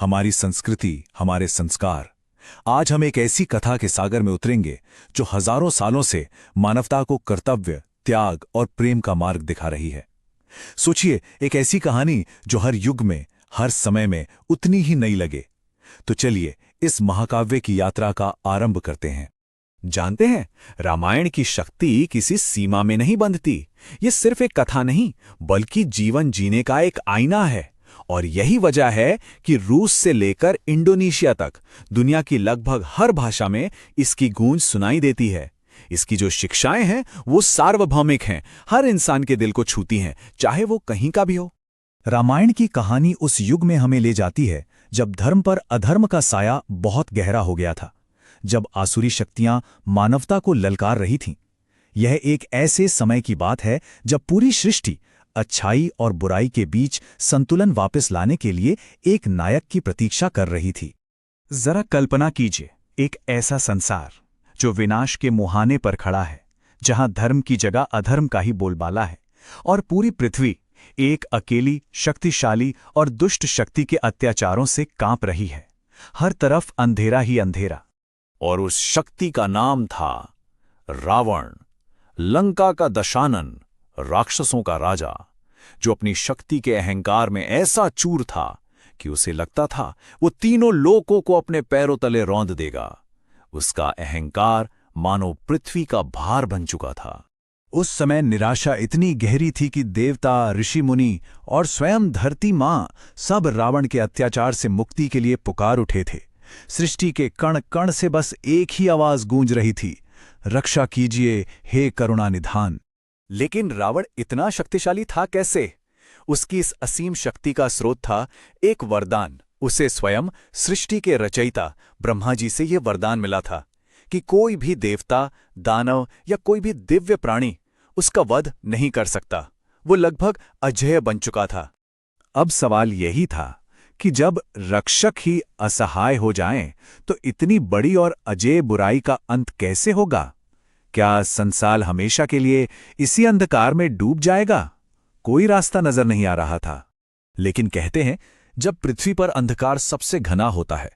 हमारी संस्कृति, हमारे संस्कार। आज हम एक ऐसी कथा के सागर में उतरेंगे जो हजारों सालों से मानवता को कर्तव्य, त्याग और प्रेम का मार्ग दिखा रही है। सोचिए, एक ऐसी कहानी जो हर युग में, हर समय में उतनी ही नई लगे। तो चलिए इस महाकाव्य की यात्रा का आरंभ करते हैं। जानते हैं, रामायण की शक्ति किसी सीमा में नहीं बंधती। ये सिर्फ एक कथा नहीं, बल्कि जीवन जीने का एक आईना है। और यही वजह है कि रूस से लेकर इंडोनेशिया तक दुनिया की लगभग हर भाषा में इसकी गूंज सुनाई देती है। इसकी जो शिक्षाएं हैं वो सार्वभौमिक हैं, हर इंसान के दिल को छूती हैं, चाहे वो कहीं का भी हो। रामायण की कहानी उस युग में हमें ले जाती है जब धर्म पर अधर्म का साया बहुत गहरा हो गया था, जब आसुरी शक्तियां मानवता को ललकार रही थीं। यह एक ऐसे समय की बात है जब पूरी सृष्टि अच्छाई और बुराई के बीच संतुलन वापस लाने के लिए एक नायक की प्रतीक्षा कर रही थी। जरा कल्पना कीजिए, एक ऐसा संसार जो विनाश के मुहाने पर खड़ा है, जहां धर्म की जगह अधर्म का ही बोलबाला है, और पूरी पृथ्वी एक अकेली, शक्तिशाली और दुष्ट शक्ति के अत्याचारों से कांप रही है। हर तरफ अंधेरा ही अंधेरा। और उस शक्ति का नाम था रावण, लंका का दशानन, राक्षसों का राजा, जो अपनी शक्ति के अहंकार में ऐसा चूर था कि उसे लगता था वो तीनों लोकों को अपने पैरों तले रौंद देगा। उसका अहंकार मानो पृथ्वी का भार बन चुका था। उस समय निराशा इतनी गहरी थी कि देवता, ऋषि मुनि और स्वयं धरती मां सब रावण के अत्याचार से मुक्ति के लिए पुकार उठे थे। सृष्टि के कण कण से बस एक ही आवाज गूंज रही थी, रक्षा कीजिए हे करुणा निधान। लेकिन रावण इतना शक्तिशाली था कैसे? उसकी इस असीम शक्ति का स्रोत था एक वरदान। उसे स्वयं सृष्टि के रचयिता ब्रह्मा जी से यह वरदान मिला था कि कोई भी देवता, दानव या कोई भी दिव्य प्राणी उसका वध नहीं कर सकता। वो लगभग अजेय बन चुका था। अब सवाल यही था कि जब रक्षक ही असहाय हो जाएं, तो इतनी बड़ी और अजेय बुराई का अंत कैसे होगा? क्या संसार हमेशा के लिए इसी अंधकार में डूब जाएगा? कोई रास्ता नजर नहीं आ रहा था। लेकिन कहते हैं, जब पृथ्वी पर अंधकार सबसे घना होता है,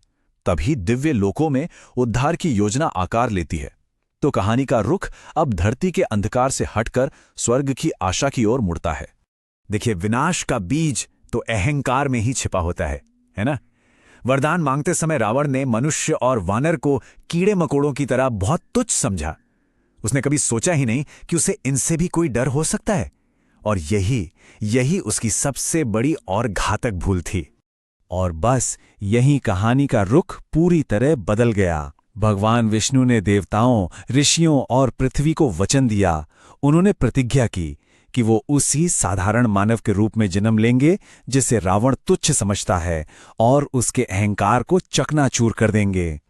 तभी दिव्य लोकों में उद्धार की योजना आकार लेती है। तो कहानी का रुख अब धरती के अंधकार से हटकर स्वर्ग की आशा की ओर मुड़ता है। देखिए, विनाश का बीज तो अहंकार में ही छिपा होता है ना? वरदान मांगते समय रावण ने मनुष्य और वानर को कीड़े मकोड़ों की तरह बहुत तुच्छ समझा। उसने कभी सोचा ही नहीं कि उसे इनसे भी कोई डर हो सकता है। और यही उसकी सबसे बड़ी और घातक भूल थी। और बस यही कहानी का रुख पूरी तरह बदल गया। भगवान विष्णु ने देवताओं, ऋषियों और पृथ्वी को वचन दिया। उन्होंने प्रतिज्ञा की कि वो उसी साधारण मानव के रूप में जन्म लेंगे जिसे रावण तुच्छ समझता है, और उसके अहंकार को चकनाचूर कर देंगे।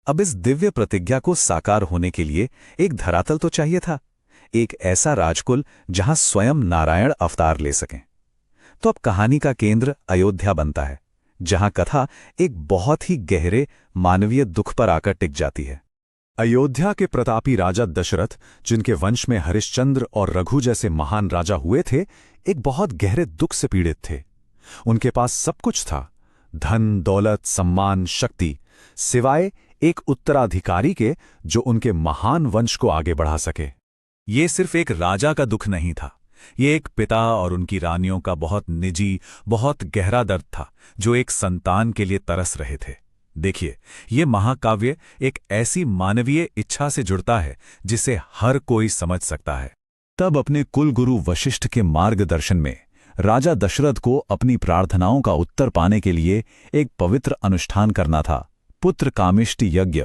अब इस दिव्य प्रतिज्ञा को साकार होने के लिए एक धरातल तो चाहिए था, एक ऐसा राजकुल जहां स्वयं नारायण अवतार ले सकें। तो अब कहानी का केंद्र अयोध्या बनता है, जहां कथा एक बहुत ही गहरे मानवीय दुख पर आकर टिक जाती है। अयोध्या के प्रतापी राजा दशरथ, जिनके वंश में हरिश्चंद्र और रघु जैसे महान राजा हुए थे, एक बहुत गहरे दुख से पीड़ित थे। उनके पास सब कुछ था, धन, दौलत, सम्मान, शक्ति, सिवाय एक उत्तराधिकारी के जो उनके महान वंश को आगे बढ़ा सके। ये सिर्फ एक राजा का दुख नहीं था, ये एक पिता और उनकी रानियों का बहुत निजी, बहुत गहरा दर्द था, जो एक संतान के लिए तरस रहे थे। देखिए, ये महाकाव्य एक ऐसी मानवीय इच्छा से जुड़ता है जिसे हर कोई समझ सकता है। तब अपने कुलगुरु वशिष्ठ के मार्गदर्शन में राजा दशरथ को अपनी प्रार्थनाओं का उत्तर पाने के लिए एक पवित्र अनुष्ठान करना था, पुत्र कामिष्टि यज्ञ।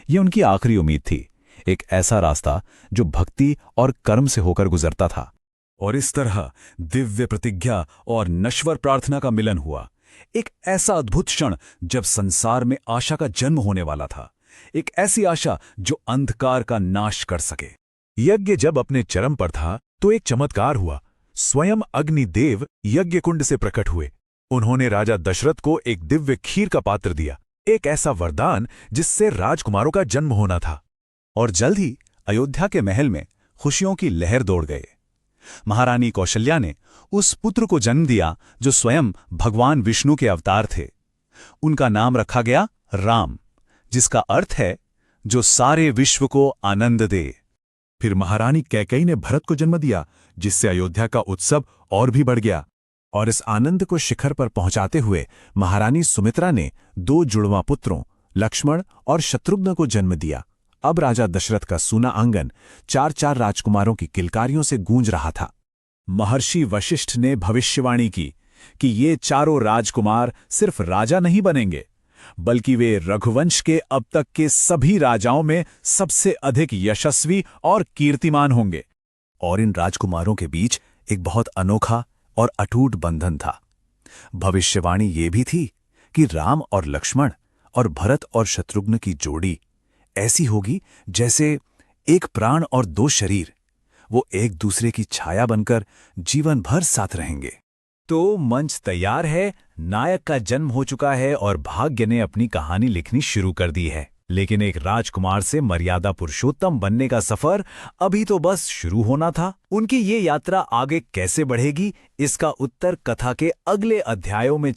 ये उनकी आखिरी उम्मीद थी, एक ऐसा रास्ता जो भक्ति और कर्म से होकर गुजरता था। और इस तरह दिव्य प्रतिज्ञा और नश्वर प्रार्थना का मिलन हुआ। एक ऐसा अद्भुत क्षण जब संसार में आशा का जन्म होने वाला था, एक ऐसी आशा जो अंधकार का नाश कर सके। यज्ञ जब अपने चरम पर था तो एक चमत्कार हुआ। स्वयं अग्निदेव यज्ञ कुंड से प्रकट हुए। उन्होंने राजा दशरथ को एक दिव्य खीर का पात्र दिया, एक ऐसा वरदान जिससे राजकुमारों का जन्म होना था। और जल्द ही अयोध्या के महल में खुशियों की लहर दौड़ गए। महारानी कौशल्या ने उस पुत्र को जन्म दिया जो स्वयं भगवान विष्णु के अवतार थे। उनका नाम रखा गया राम, जिसका अर्थ है जो सारे विश्व को आनंद दे। फिर महारानी कैकेयी ने भरत को जन्म दिया, जिससे अयोध्या का उत्सव और भी बढ़ गया। और इस आनंद को शिखर पर पहुंचाते हुए महारानी सुमित्रा ने 2 जुड़वां पुत्रों लक्ष्मण और शत्रुघ्न को जन्म दिया। अब राजा दशरथ का सूना आंगन 4-4 राजकुमारों की किलकारियों से गूंज रहा था। महर्षि वशिष्ठ ने भविष्यवाणी की कि ये चारों राजकुमार सिर्फ राजा नहीं बनेंगे, बल्कि वे रघुवंश के अब तक के सभी राजाओं में सबसे अधिक यशस्वी और कीर्तिमान होंगे। और इन राजकुमारों के बीच एक बहुत अनोखा और अटूट बंधन था। भविष्यवाणी ये भी थी कि राम और लक्ष्मण और भरत और शत्रुघ्न की जोड़ी ऐसी होगी जैसे एक प्राण और 2 शरीर। वो एक दूसरे की छाया बनकर जीवन भर साथ रहेंगे। तो मंच तैयार है, नायक का जन्म हो चुका है और भाग्य ने अपनी कहानी लिखनी शुरू कर दी है। लेकिन एक राजकुमार से मर्यादा पुरुषोत्तम बनने का सफर अभी तो बस शुरू होना था। उनकी ये यात्रा आगे कैसे बढ़ेगी, इसका उत्तर कथा के अगले अध्यायों में